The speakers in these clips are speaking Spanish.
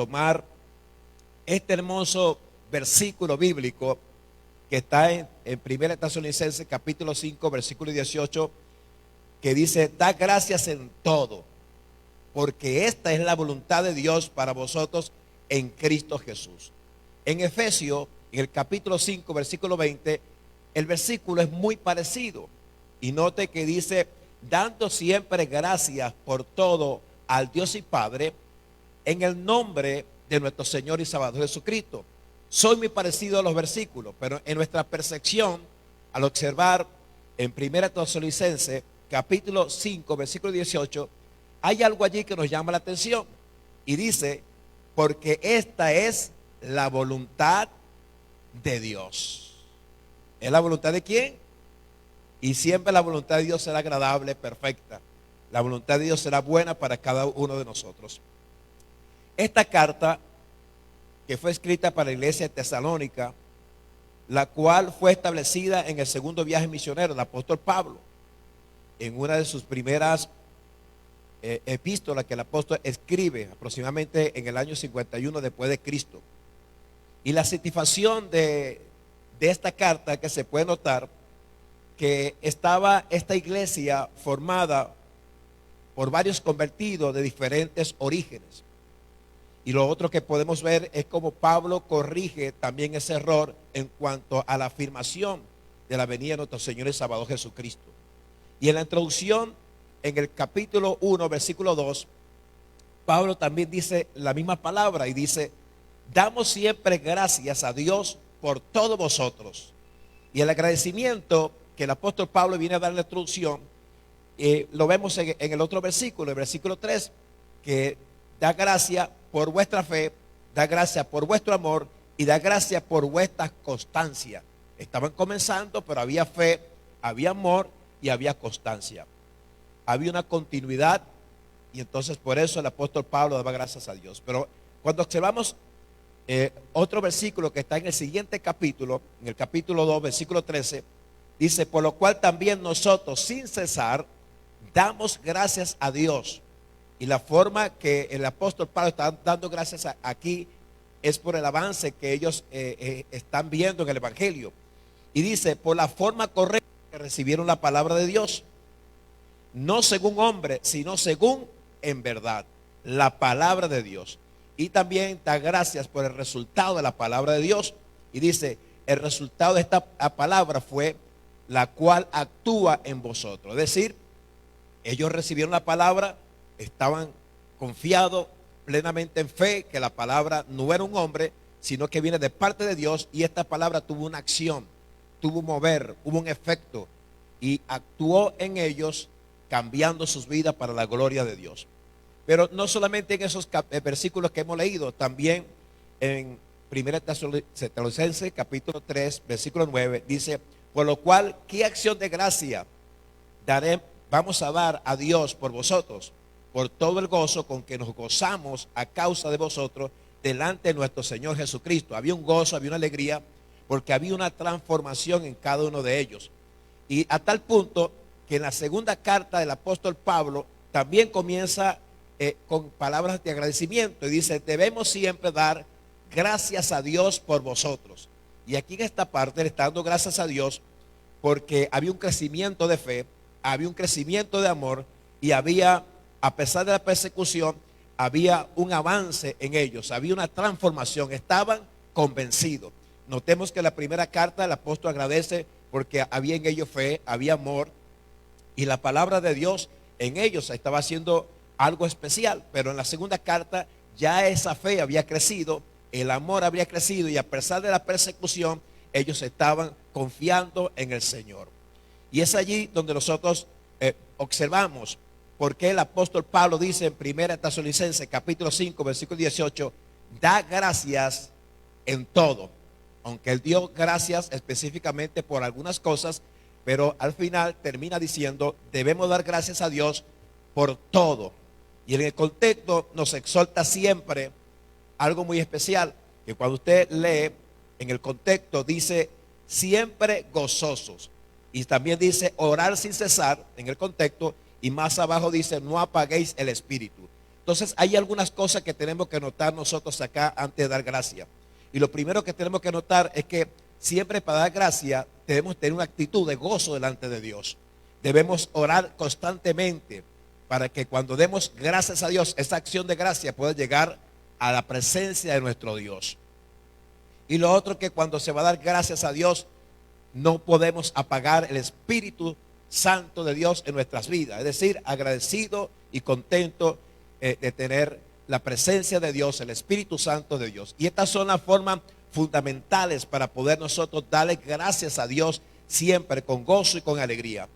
tomar este hermoso versículo bíblico que está en 1 Tesalonicenses capítulo 5 versículo 18, que dice: da gracias en todo, porque esta es la voluntad de Dios para vosotros en Cristo Jesús. En Efesios, en el capítulo 5 versículo 20, el versículo es muy parecido, y note que dice: dando siempre gracias por todo al Dios y Padre, en el nombre de nuestro Señor y Salvador Jesucristo. Soy muy parecido a los versículos, pero en nuestra percepción, al observar en 1 Tesalonicenses capítulo 5 versículo 18, hay algo allí que nos llama la atención, y dice: porque esta es la voluntad de Dios. ¿Es la voluntad de quién? Y siempre la voluntad de Dios será agradable, perfecta. La voluntad de Dios será buena para cada uno de nosotros. Esta carta, que fue escrita para la iglesia de Tesalónica, la cual fue establecida en el segundo viaje misionero del apóstol Pablo, en una de sus primeras epístolas que el apóstol escribe aproximadamente en el año 51 después de Cristo. Y la satisfacción de esta carta, que se puede notar que estaba esta iglesia formada por varios convertidos de diferentes orígenes. Y lo otro que podemos ver es cómo Pablo corrige también ese error en cuanto a la afirmación de la venida de nuestro Señor y Salvador Jesucristo. Y en la introducción, en el capítulo 1, versículo 2, Pablo también dice la misma palabra y dice: damos siempre gracias a Dios por todos vosotros. Y el agradecimiento que el apóstol Pablo viene a dar en la introducción, lo vemos en el otro versículo, el versículo 3, que da gracias por vuestra fe, da gracias por vuestro amor y da gracias por vuestra constancia. Estaban comenzando, pero había fe, había amor y había constancia. Había una continuidad, y entonces por eso el apóstol Pablo daba gracias a Dios. Pero cuando observamos otro versículo que está en el siguiente capítulo, en el capítulo 2, versículo 13, dice: por lo cual también nosotros sin cesar damos gracias a Dios. Y la forma que el apóstol Pablo está dando gracias aquí es por el avance que ellos están viendo en el Evangelio. Y dice: por la forma correcta que recibieron la palabra de Dios, no según hombre, sino según en verdad, la palabra de Dios. Y también da gracias por el resultado de la palabra de Dios. Y dice: el resultado de esta palabra fue la cual actúa en vosotros. Es decir, ellos recibieron la palabra, estaban confiados plenamente en fe que la palabra no era un hombre, sino que viene de parte de Dios, y esta palabra tuvo una acción, tuvo un mover, hubo un efecto, y actuó en ellos, cambiando sus vidas para la gloria de Dios. Pero no solamente en esos versículos que hemos leído, también en 1 Tesalonicenses capítulo 3 versículo 9 dice: por lo cual, ¿qué acción de gracia vamos a dar a Dios por vosotros, por todo el gozo con que nos gozamos a causa de vosotros delante de nuestro Señor Jesucristo? Había un gozo, había una alegría, porque había una transformación en cada uno de ellos. Y a tal punto que en la segunda carta del apóstol Pablo también comienza con palabras de agradecimiento, y dice: debemos siempre dar gracias a Dios por vosotros. Y aquí en esta parte le está dando gracias a Dios porque había un crecimiento de fe, había un crecimiento de amor, y había, a pesar de la persecución, había un avance en ellos, había una transformación, estaban convencidos. Notemos que en la primera carta el apóstol agradece porque había en ellos fe, había amor, y la palabra de Dios en ellos estaba haciendo algo especial. Pero en la segunda carta ya esa fe había crecido, el amor había crecido, y a pesar de la persecución ellos estaban confiando en el Señor. Y es allí donde nosotros observamos por qué el apóstol Pablo dice en 1 Tesalonicenses capítulo 5 versículo 18: da gracias en todo. Aunque él dio gracias específicamente por algunas cosas, pero al final termina diciendo: debemos dar gracias a Dios por todo. Y en el contexto nos exhorta siempre algo muy especial, que cuando usted lee en el contexto dice: siempre gozosos. Y también dice: orar sin cesar en el contexto, y más abajo dice: no apaguéis el espíritu. Entonces hay algunas cosas que tenemos que notar nosotros acá antes de dar gracia. Y lo primero que tenemos que notar es que siempre para dar gracia debemos tener una actitud de gozo delante de Dios. Debemos orar constantemente para que cuando demos gracias a Dios, esa acción de gracia pueda llegar a la presencia de nuestro Dios. Y lo otro que cuando se va a dar gracias a Dios, no podemos apagar el Espíritu Santo de Dios en nuestras vidas. Es decir, agradecido y contento de tener la presencia de Dios, el Espíritu Santo de Dios. Y estas son las formas fundamentales para poder nosotros darle gracias a Dios siempre con gozo y con alegría.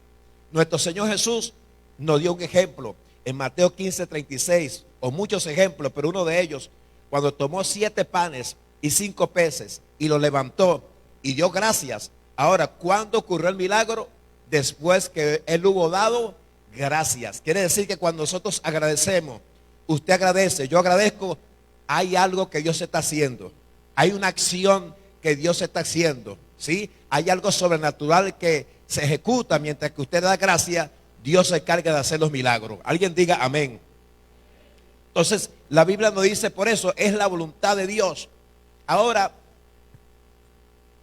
Nuestro Señor Jesús nos dio un ejemplo en Mateo 15:36, o muchos ejemplos, pero uno de ellos, cuando tomó 7 panes y 5 peces y lo levantó y dio gracias. Ahora, ¿cuándo ocurrió el milagro? Después que él hubo dado gracias. Quiere decir que cuando nosotros agradecemos, usted agradece, yo agradezco, hay algo que Dios está haciendo. Hay una acción que Dios está haciendo, ¿sí? Hay algo sobrenatural que se ejecuta mientras que usted da gracia. Dios se encarga de hacer los milagros. Alguien diga amén. Entonces, la Biblia nos dice por eso, es la voluntad de Dios. Ahora,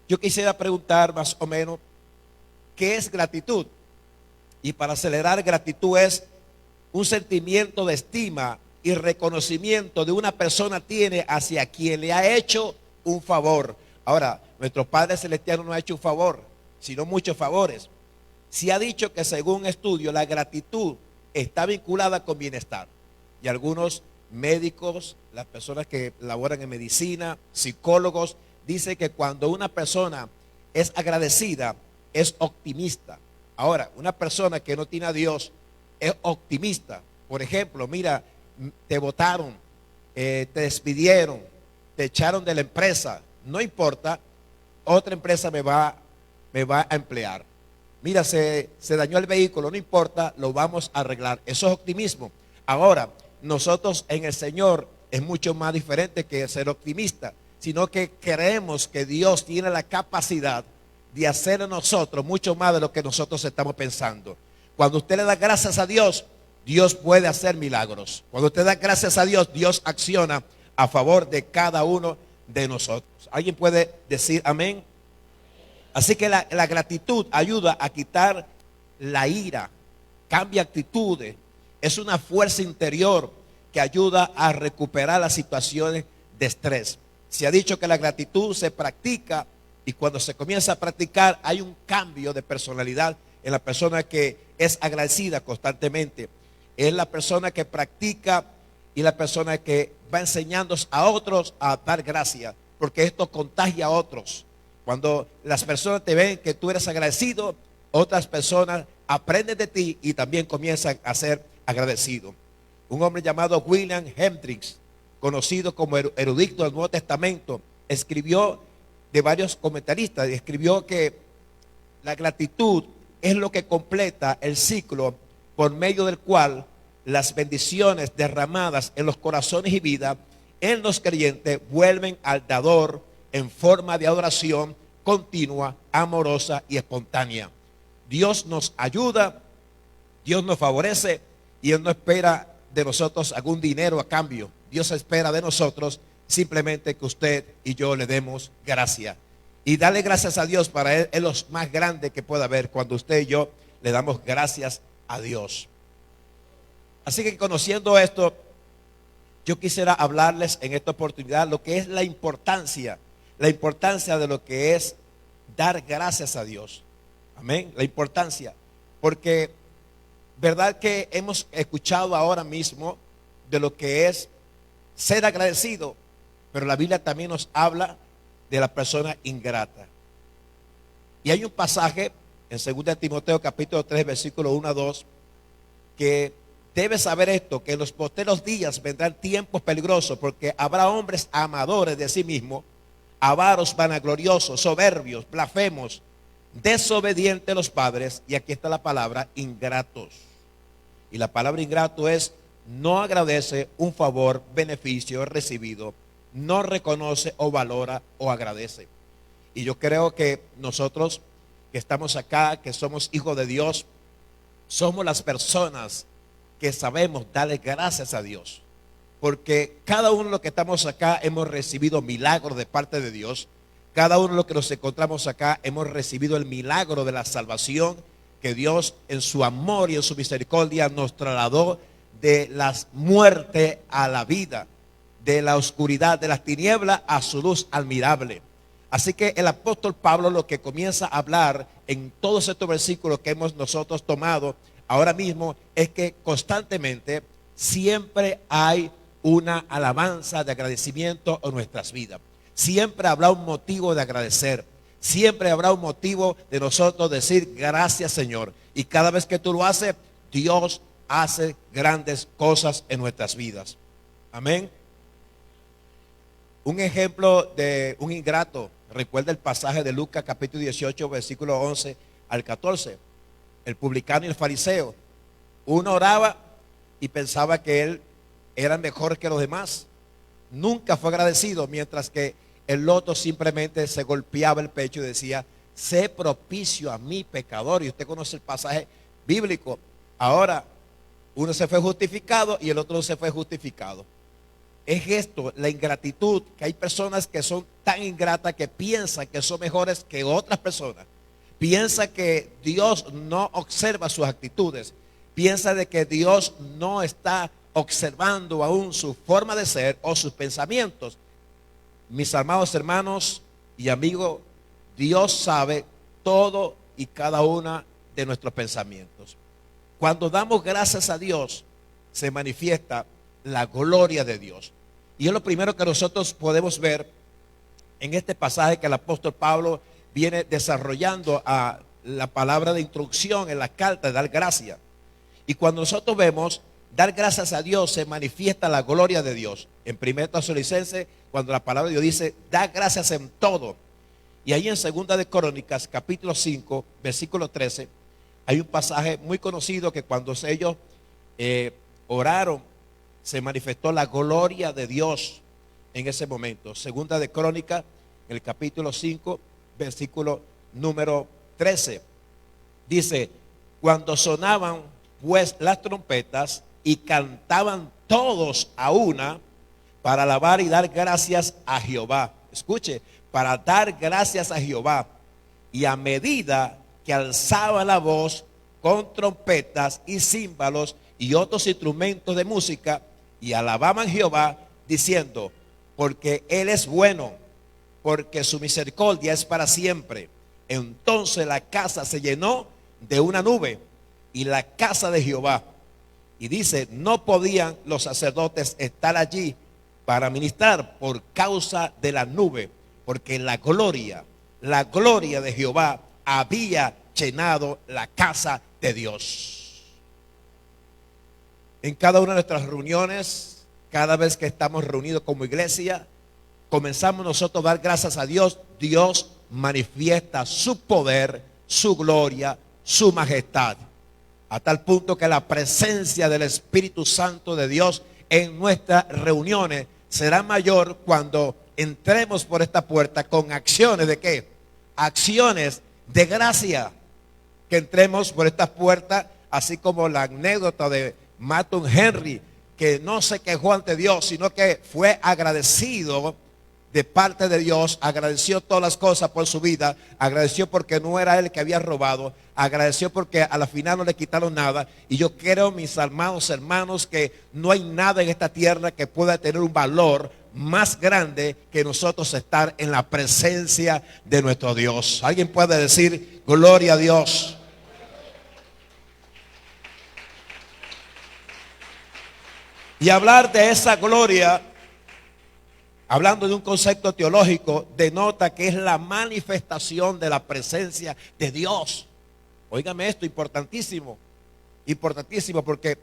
yo quisiera preguntar más o menos, ¿qué es gratitud? Y para acelerar, gratitud es un sentimiento de estima y reconocimiento de una persona tiene hacia quien le ha hecho un favor. Ahora, nuestro Padre Celestial no ha hecho un favor, sino muchos favores. Se ha dicho que según estudio, la gratitud está vinculada con bienestar. Y algunos médicos, las personas que laboran en medicina, psicólogos, dicen que cuando una persona es agradecida, es optimista. Ahora, una persona que no tiene a Dios es optimista. Por ejemplo, mira, te botaron, te despidieron, te echaron de la empresa. No importa, otra empresa me va a emplear. Mira, se dañó el vehículo, no importa, lo vamos a arreglar. Eso es optimismo. Ahora, nosotros en el Señor es mucho más diferente que ser optimista, sino que creemos que Dios tiene la capacidad de hacer en nosotros mucho más de lo que nosotros estamos pensando. Cuando usted le da gracias a Dios, Dios puede hacer milagros. Cuando usted da gracias a Dios, Dios acciona a favor de cada uno de nosotros. ¿Alguien puede decir amén? Así que la gratitud ayuda a quitar la ira, cambia actitudes, es una fuerza interior que ayuda a recuperar las situaciones de estrés. Se ha dicho que la gratitud se practica y cuando se comienza a practicar hay un cambio de personalidad en la persona que es agradecida constantemente. Es la persona que practica y la persona que va enseñando a otros a dar gracias, porque esto contagia a otros. Cuando las personas te ven que tú eres agradecido, otras personas aprenden de ti y también comienzan a ser agradecidos. Un hombre llamado William Hendricks, conocido como erudito del Nuevo Testamento, escribió de varios comentaristas, escribió que la gratitud es lo que completa el ciclo por medio del cual las bendiciones derramadas en los corazones y vida en los creyentes vuelven al dador en forma de adoración continua, amorosa y espontánea. Dios nos ayuda, Dios nos favorece y Él no espera de nosotros algún dinero a cambio. Dios espera de nosotros simplemente que usted y yo le demos gracia. Y darle gracias a Dios para Él es lo más grande que pueda haber cuando usted y yo le damos gracias a Dios. Así que conociendo esto, yo quisiera hablarles en esta oportunidad lo que es la importancia de lo que es dar gracias a Dios. Amén, la importancia. Porque verdad que hemos escuchado ahora mismo de lo que es ser agradecido, pero la Biblia también nos habla de la persona ingrata. Y hay un pasaje en 2 Timoteo capítulo 3 versículo 1 a 2 que debe saber esto, que en los posteros días vendrán tiempos peligrosos, porque habrá hombres amadores de sí mismos, avaros, vanagloriosos, soberbios, blasfemos, desobedientes a los padres, y aquí está la palabra ingratos. Y la palabra ingrato es no agradece un favor, beneficio recibido, no reconoce o valora o agradece. Y yo creo que nosotros que estamos acá, que somos hijos de Dios, somos las personas que sabemos darle gracias a Dios. porque cada uno de los que estamos acá hemos recibido milagros de parte de Dios. Cada uno de los que nos encontramos acá hemos recibido el milagro de la salvación que Dios en su amor y en su misericordia nos trasladó de la muerte a la vida, de la oscuridad, de las tinieblas a su luz admirable. Así que el apóstol Pablo lo que comienza a hablar en todos estos versículos que hemos nosotros tomado ahora mismo es que constantemente siempre hay una alabanza de agradecimiento en nuestras vidas. Siempre habrá un motivo de agradecer. Siempre habrá un motivo de nosotros decir gracias, Señor. Y cada vez que tú lo haces, Dios hace grandes cosas en nuestras vidas. Amén. Un ejemplo de un ingrato. Recuerda el pasaje de Lucas capítulo 18, versículo 11 al 14. El publicano y el fariseo. Uno oraba y pensaba que él era mejor que los demás. Nunca fue agradecido, mientras que el otro simplemente se golpeaba el pecho y decía, sé propicio a mi pecador. Y usted conoce el pasaje bíblico. Ahora, uno se fue justificado y el otro se fue justificado. Es esto, la ingratitud, que hay personas que son tan ingratas que piensan que son mejores que otras personas. Piensa que Dios no observa sus actitudes. Piensa de que Dios no está observando aún su forma de ser o sus pensamientos. Mis amados hermanos y amigos, Dios sabe todo y cada una de nuestros pensamientos. Cuando damos gracias a Dios, se manifiesta la gloria de Dios. Y es lo primero que nosotros podemos ver en este pasaje que el apóstol Pablo viene desarrollando a la palabra de instrucción en la carta de dar gracias. Y cuando nosotros vemos dar gracias a Dios, se manifiesta la gloria de Dios. En 1 Tesalonicenses, cuando la palabra de Dios dice, da gracias en todo. Y ahí en 2 de Crónicas, capítulo 5, versículo 13, hay un pasaje muy conocido que cuando ellos oraron, se manifestó la gloria de Dios en ese momento. 2 de Crónicas, el capítulo 5, versículo número 13. Dice, cuando sonaban pues las trompetas y cantaban todos a una para alabar y dar gracias a Jehová. Escuche, para dar gracias a Jehová. Y a medida que alzaba la voz con trompetas y címbalos y otros instrumentos de música, y alababan a Jehová diciendo, porque Él es bueno, porque su misericordia es para siempre. Entonces la casa se llenó de una nube y la casa de Jehová. Y dice, no podían los sacerdotes estar allí para ministrar por causa de la nube, porque la gloria de Jehová había llenado la casa de Dios. En cada una de nuestras reuniones, cada vez que estamos reunidos como iglesia, comenzamos nosotros a dar gracias a Dios. Dios manifiesta su poder, su gloria, su majestad. A tal punto que la presencia del Espíritu Santo de Dios en nuestras reuniones será mayor cuando entremos por esta puerta con acciones de ¿qué? Acciones de gracia. Que entremos por esta puerta, así como la anécdota de Matthew Henry, que no se quejó ante Dios, sino que fue agradecido de parte de Dios, agradeció todas las cosas por su vida, agradeció porque no era él que había robado, agradeció porque a la final no le quitaron nada. Y yo creo, mis amados hermanos, que no hay nada en esta tierra que pueda tener un valor más grande que nosotros estar en la presencia de nuestro Dios. ¿Alguien puede decir gloria a Dios? Y hablar de esa gloria, hablando de un concepto teológico, denota que es la manifestación de la presencia de Dios. Óigame esto, importantísimo, importantísimo, porque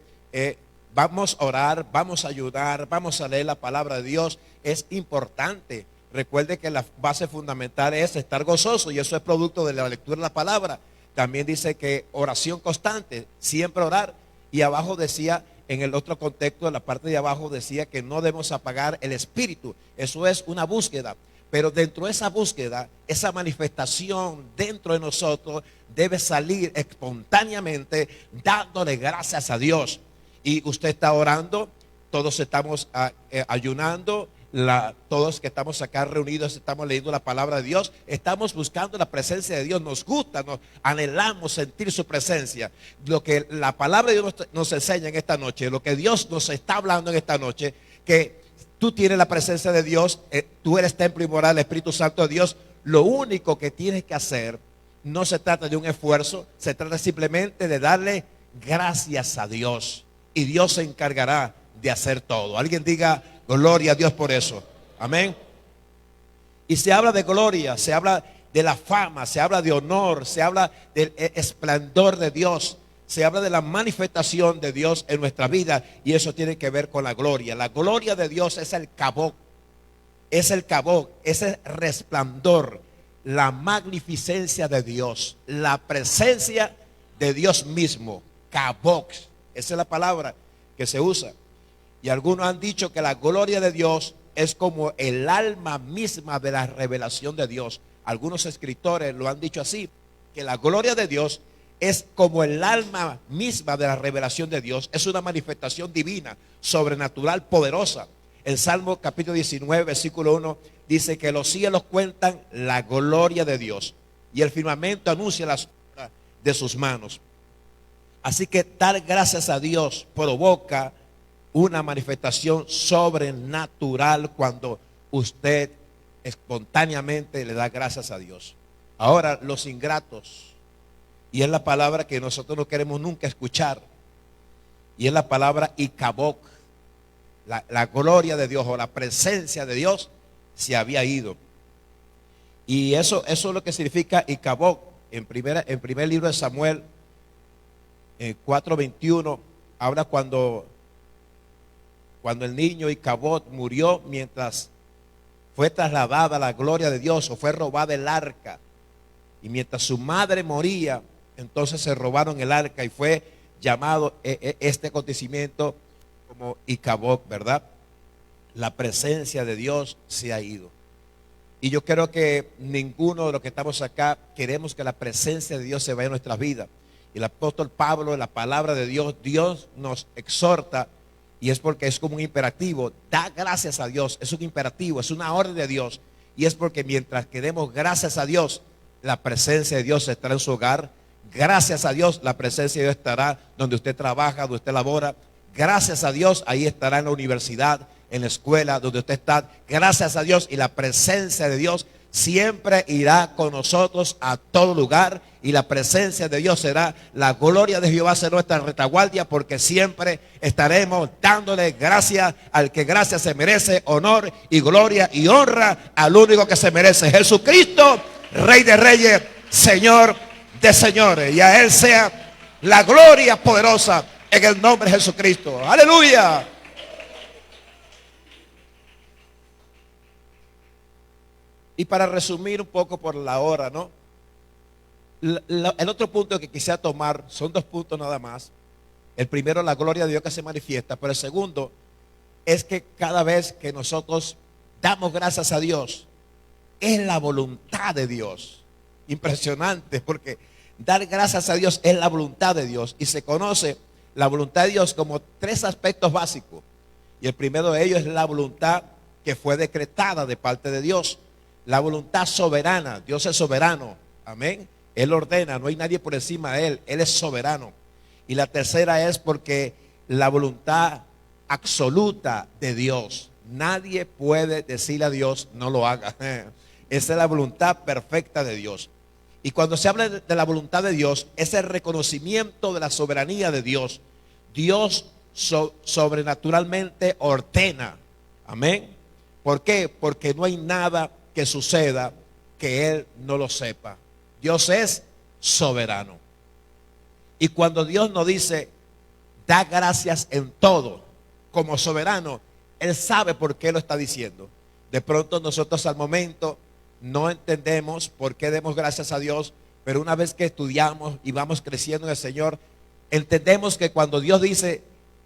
vamos a orar, vamos a ayudar, vamos a leer la palabra de Dios. Es importante. Recuerde que la base fundamental es estar gozoso, y eso es producto de la lectura de la palabra. También dice que oración constante, siempre orar. Y abajo decía, en el otro contexto, en la parte de abajo decía que no debemos apagar el espíritu. Eso es una búsqueda. Pero dentro de esa búsqueda, esa manifestación dentro de nosotros debe salir espontáneamente dándole gracias a Dios. Y usted está orando, todos estamos ayunando, todos que estamos acá reunidos estamos leyendo la palabra de Dios, estamos buscando la presencia de Dios, nos gusta, nos anhelamos sentir su presencia. Lo que la palabra de Dios nos enseña en esta noche, lo que Dios nos está hablando en esta noche, que tú tienes la presencia de Dios, tú eres templo y morada del Espíritu Santo de Dios. Lo único que tienes que hacer, no se trata de un esfuerzo, se trata simplemente de darle gracias a Dios, y Dios se encargará de hacer todo. Alguien diga gloria a Dios por eso. Amén. Y se habla de gloria, se habla de la fama, se habla de honor, se habla del esplendor de Dios, se habla de la manifestación de Dios en nuestra vida, y eso tiene que ver con la gloria. La gloria de Dios es el cabot, ese resplandor, la magnificencia de Dios, la presencia de Dios mismo. Cabot, esa es la palabra que se usa. Y algunos han dicho que la gloria de Dios es como el alma misma de la revelación de Dios. Algunos escritores lo han dicho así, que la gloria de Dios es como el alma misma de la revelación de Dios. Es una manifestación divina, sobrenatural, poderosa. El Salmo capítulo 19, versículo 1 dice que los cielos cuentan la gloria de Dios y el firmamento anuncia las obras de sus manos. Así que dar gracias a Dios provoca una manifestación sobrenatural cuando usted espontáneamente le da gracias a Dios. Ahora, los ingratos, y es la palabra que nosotros no queremos nunca escuchar, y es la palabra Icabod. La gloria de Dios o la presencia de Dios se había ido. Y eso es lo que significa Icabod. En primer libro de Samuel, 4:21, habla cuando el niño Icabod murió mientras fue trasladada la gloria de Dios, o fue robada el arca. Y mientras su madre moría, entonces se robaron el arca, y fue llamado este acontecimiento como Icabod, ¿verdad? La presencia de Dios se ha ido. Y yo creo que ninguno de los que estamos acá queremos que la presencia de Dios se vaya en nuestras vidas. Y el apóstol Pablo, en la palabra de Dios, Dios nos exhorta, y es porque es como un imperativo. Da gracias a Dios, es un imperativo, es una orden de Dios. Y es porque mientras que demos gracias a Dios, la presencia de Dios estará en su hogar. Gracias a Dios, la presencia de Dios estará donde usted trabaja, donde usted labora. Gracias a Dios, ahí estará en la universidad, en la escuela, donde usted está. Gracias a Dios, y la presencia de Dios siempre irá con nosotros a todo lugar. Y la presencia de Dios será, la gloria de Jehová será nuestra retaguardia, porque siempre estaremos dándole gracias al que gracias se merece, honor y gloria y honra al único que se merece, Jesucristo, Rey de Reyes, Señor de señores. Y a Él sea la gloria poderosa en el nombre de Jesucristo. Aleluya. Y para resumir un poco por la hora, ¿no? El otro punto que quisiera tomar, son dos puntos nada más. El primero, la gloria de Dios que se manifiesta. Pero el segundo es que cada vez que nosotros damos gracias a Dios, es la voluntad de Dios. Impresionante, porque dar gracias a Dios es la voluntad de Dios. Y se conoce la voluntad de Dios como tres aspectos básicos. Y el primero de ellos es la voluntad que fue decretada de parte de Dios. La voluntad soberana. Dios es soberano. Amén. Él ordena, no hay nadie por encima de Él. Él es soberano. Y la tercera es porque la voluntad absoluta de Dios. Nadie puede decirle a Dios, no lo haga. Esa es la voluntad perfecta de Dios. Y cuando se habla de la voluntad de Dios, es el reconocimiento de la soberanía de Dios. Dios sobrenaturalmente ordena. Amén. ¿Por qué? Porque no hay nada que suceda que Él no lo sepa. Dios es soberano. Y cuando Dios nos dice, da gracias en todo, como soberano, Él sabe por qué lo está diciendo. De pronto nosotros al momento no entendemos por qué demos gracias a Dios, pero una vez que estudiamos y vamos creciendo en el Señor, entendemos que cuando Dios dice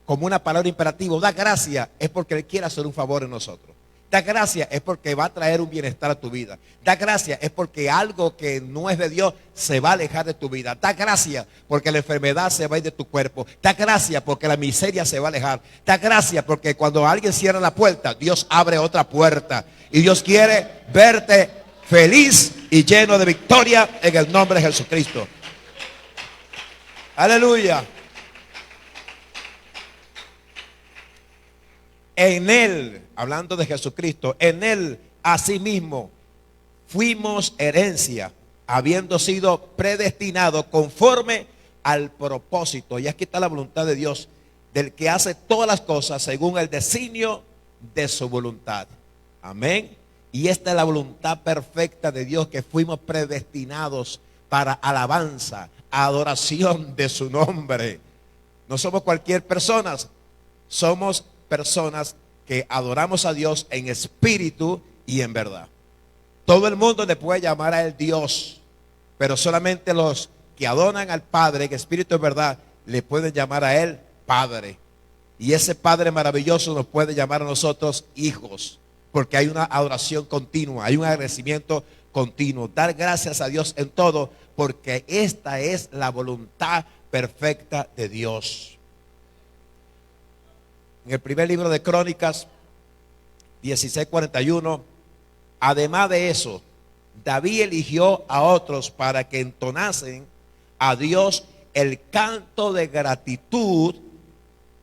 como una palabra imperativa, da gracia, es porque Él quiere hacer un favor en nosotros. Da gracias es porque va a traer un bienestar a tu vida. Da gracias es porque algo que no es de Dios se va a alejar de tu vida. Da gracias porque la enfermedad se va a ir de tu cuerpo. Da gracias porque la miseria se va a alejar. Da gracias porque cuando alguien cierra la puerta, Dios abre otra puerta. Y Dios quiere verte feliz y lleno de victoria en el nombre de Jesucristo. Aleluya. En Él, hablando de Jesucristo, en Él asimismo fuimos herencia, habiendo sido predestinados conforme al propósito. Y aquí está la voluntad de Dios, del que hace todas las cosas según el designio de su voluntad. Amén. Y esta es la voluntad perfecta de Dios, que fuimos predestinados para alabanza, adoración de su nombre. No somos cualquier persona, somos personas que adoramos a Dios en espíritu y en verdad. Todo el mundo le puede llamar a Él Dios, pero solamente los que adoran al Padre en espíritu y verdad le pueden llamar a Él Padre. Y ese Padre maravilloso nos puede llamar a nosotros hijos, porque hay una adoración continua, hay un agradecimiento continuo. Dar gracias a Dios en todo, porque esta es la voluntad perfecta de Dios. En el primer libro de Crónicas 16:41, además de eso, David eligió a otros para que entonasen a Dios el canto de gratitud,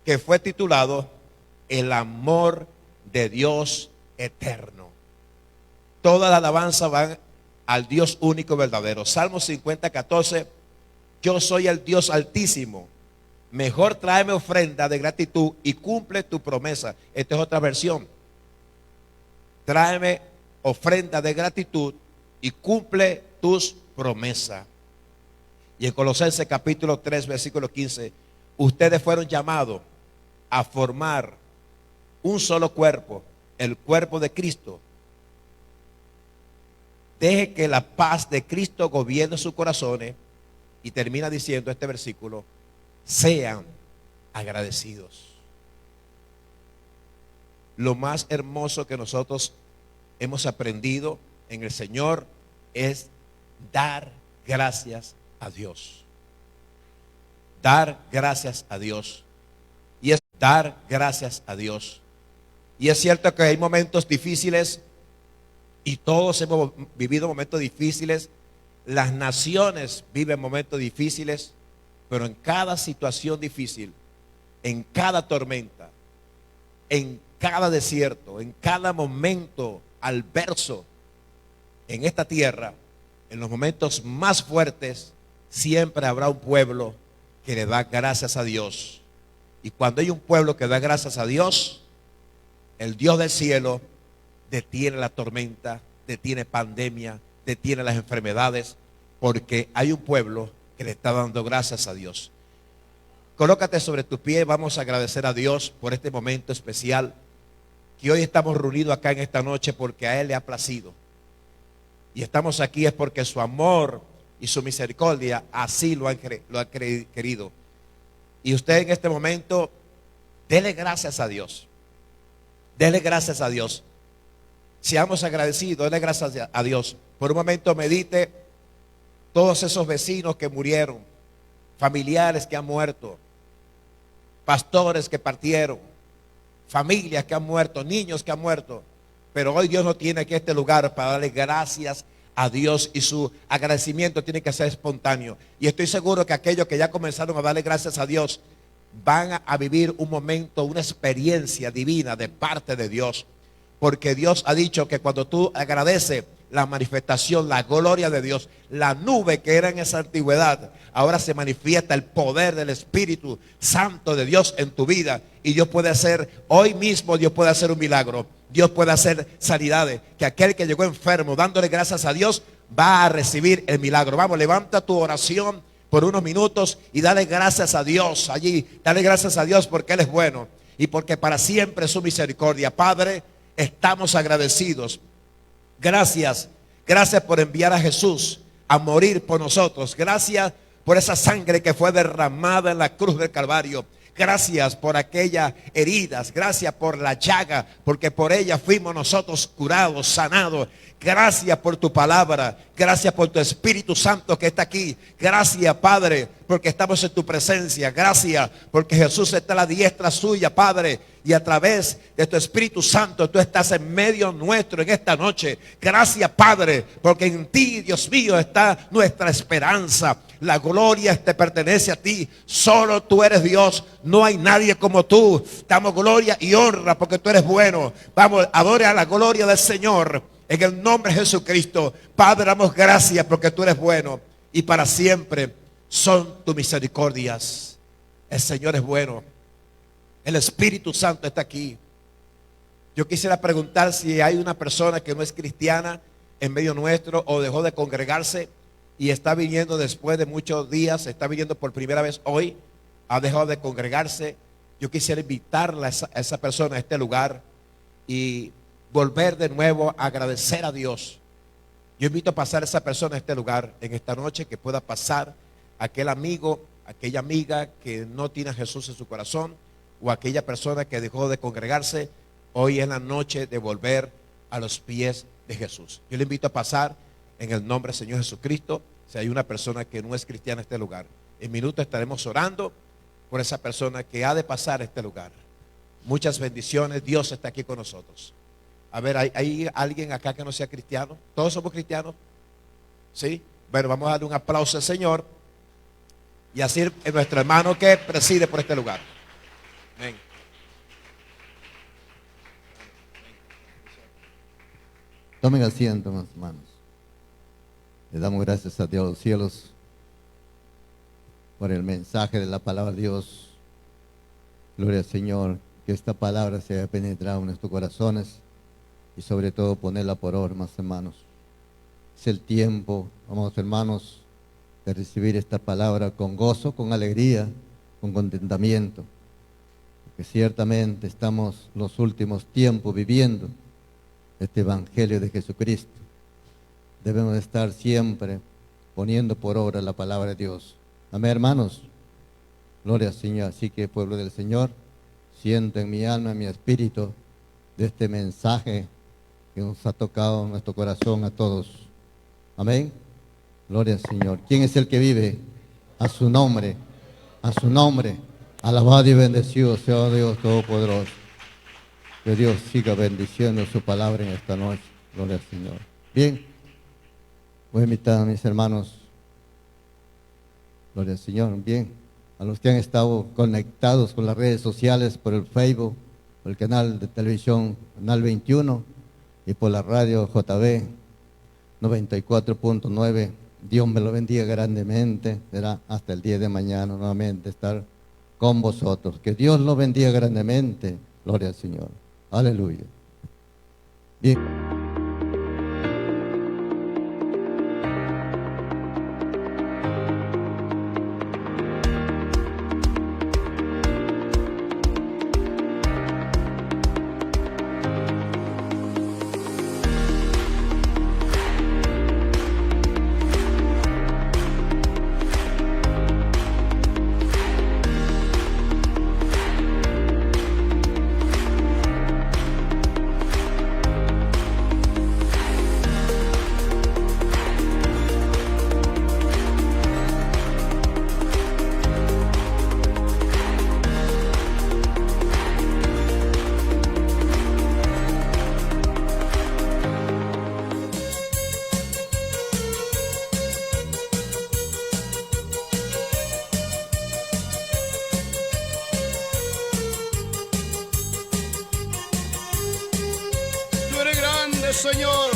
que fue titulado El amor de Dios eterno. Toda la alabanza van al Dios único y verdadero. Salmo 50:14, yo soy el Dios altísimo. Mejor tráeme ofrenda de gratitud y cumple tu promesa. Esta es otra versión. Tráeme ofrenda de gratitud y cumple tus promesas. Y en Colosenses capítulo 3, versículo 15, ustedes fueron llamados a formar un solo cuerpo, el cuerpo de Cristo. Deje que la paz de Cristo gobierne sus corazones. Y termina diciendo este versículo, sean agradecidos. Lo más hermoso que nosotros hemos aprendido en el Señor es dar gracias a Dios. Dar gracias a Dios. Y es dar gracias a Dios. Y es cierto que hay momentos difíciles, y todos hemos vivido momentos difíciles. Las naciones viven momentos difíciles. Pero en cada situación difícil, en cada tormenta, en cada desierto, en cada momento adverso en esta tierra, en los momentos más fuertes, siempre habrá un pueblo que le da gracias a Dios. Y cuando hay un pueblo que da gracias a Dios, el Dios del cielo detiene la tormenta, detiene pandemia, detiene las enfermedades, porque hay un pueblo que le está dando gracias a Dios. Colócate sobre tus pies. Vamos a agradecer a Dios por este momento especial, que hoy estamos reunidos acá en esta noche porque a Él le ha placido. Y estamos aquí es porque su amor y su misericordia así lo ha querido. Y usted en este momento, dele gracias a Dios. Dele gracias a Dios. Seamos agradecidos, dele gracias a Dios. Por un momento medite todos esos vecinos que murieron, familiares que han muerto, pastores que partieron, familias que han muerto, niños que han muerto. Pero hoy Dios no tiene aquí este lugar para darle gracias a Dios, y su agradecimiento tiene que ser espontáneo. Y estoy seguro que aquellos que ya comenzaron a darle gracias a Dios van a vivir un momento, una experiencia divina de parte de Dios. Porque Dios ha dicho que cuando tú agradeces, la manifestación, la gloria de Dios, la nube que era en esa antigüedad, ahora se manifiesta el poder del Espíritu Santo de Dios en tu vida. Y Dios puede hacer, hoy mismo Dios puede hacer un milagro. Dios puede hacer sanidades, que aquel que llegó enfermo dándole gracias a Dios va a recibir el milagro. Vamos, levanta tu oración por unos minutos y dale gracias a Dios allí. Dale gracias a Dios porque Él es bueno y porque para siempre es su misericordia. Padre, estamos agradecidos. Gracias, gracias por enviar a Jesús a morir por nosotros. Gracias por esa sangre que fue derramada en la cruz del Calvario. Gracias por aquellas heridas. Gracias por la llaga, porque por ella fuimos nosotros curados, sanados. Gracias por tu palabra. Gracias por tu Espíritu Santo que está aquí. Gracias, Padre, porque estamos en tu presencia. Gracias porque Jesús está a la diestra suya, Padre. Y a través de tu Espíritu Santo tú estás en medio nuestro en esta noche. Gracias, Padre, porque en ti, Dios mío, está nuestra esperanza. La gloria te pertenece a ti. Solo tú eres Dios. No hay nadie como tú. Damos gloria y honra porque tú eres bueno. Vamos, adore a la gloria del Señor. En el nombre de Jesucristo. Padre, damos gracias porque tú eres bueno. Y para siempre son tus misericordias. El Señor es bueno. El Espíritu Santo está aquí. Yo quisiera preguntar si hay una persona que no es cristiana en medio nuestro o dejó de congregarse y está viniendo después de muchos días, está viniendo por primera vez hoy, ha dejado de congregarse. Yo quisiera invitarla a esa persona a este lugar y volver de nuevo a agradecer a Dios. Yo invito a pasar a esa persona a este lugar en esta noche, que pueda pasar aquel amigo, aquella amiga que no tiene a Jesús en su corazón, o aquella persona que dejó de congregarse. Hoy es la noche de volver a los pies de Jesús. Yo le invito a pasar en el nombre del Señor Jesucristo. Si hay una persona que no es cristiana en este lugar, en minutos estaremos orando por esa persona que ha de pasar a este lugar. Muchas bendiciones. Dios está aquí con nosotros. A ver, ¿hay alguien acá que no sea cristiano? ¿Todos somos cristianos? ¿Sí? Bueno, vamos a darle un aplauso al Señor y así nuestro hermano que preside por este lugar. Amén. Tomen asiento, mis hermanos. Le damos gracias a Dios de los cielos por el mensaje de la palabra de Dios. Gloria al Señor, que esta palabra se haya penetrado en nuestros corazones y sobre todo ponerla por obra, mis hermanos. Es el tiempo, amados hermanos, de recibir esta palabra con gozo, con alegría, con contentamiento. Porque ciertamente estamos los últimos tiempos viviendo este evangelio de Jesucristo. Debemos estar siempre poniendo por obra la palabra de Dios. Amén, hermanos. Gloria al Señor. Así que, pueblo del Señor, siento en mi alma, en mi espíritu, de este mensaje que nos ha tocado en nuestro corazón a todos. Amén. Gloria al Señor. ¿Quién es el que vive? A su nombre. A su nombre. Alabado y bendecido sea Dios Todopoderoso. Que Dios siga bendiciendo su palabra en esta noche. Gloria al Señor. Bien. Voy a invitar a mis hermanos. Gloria al Señor. Bien. A los que han estado conectados con las redes sociales, por el Facebook, por el canal de televisión, Canal 21, y por la radio JB 94.9. Dios me lo bendiga grandemente. Será hasta el día de mañana nuevamente estar con vosotros. Que Dios lo bendiga grandemente. Gloria al Señor. Aleluya. Bien. Señor,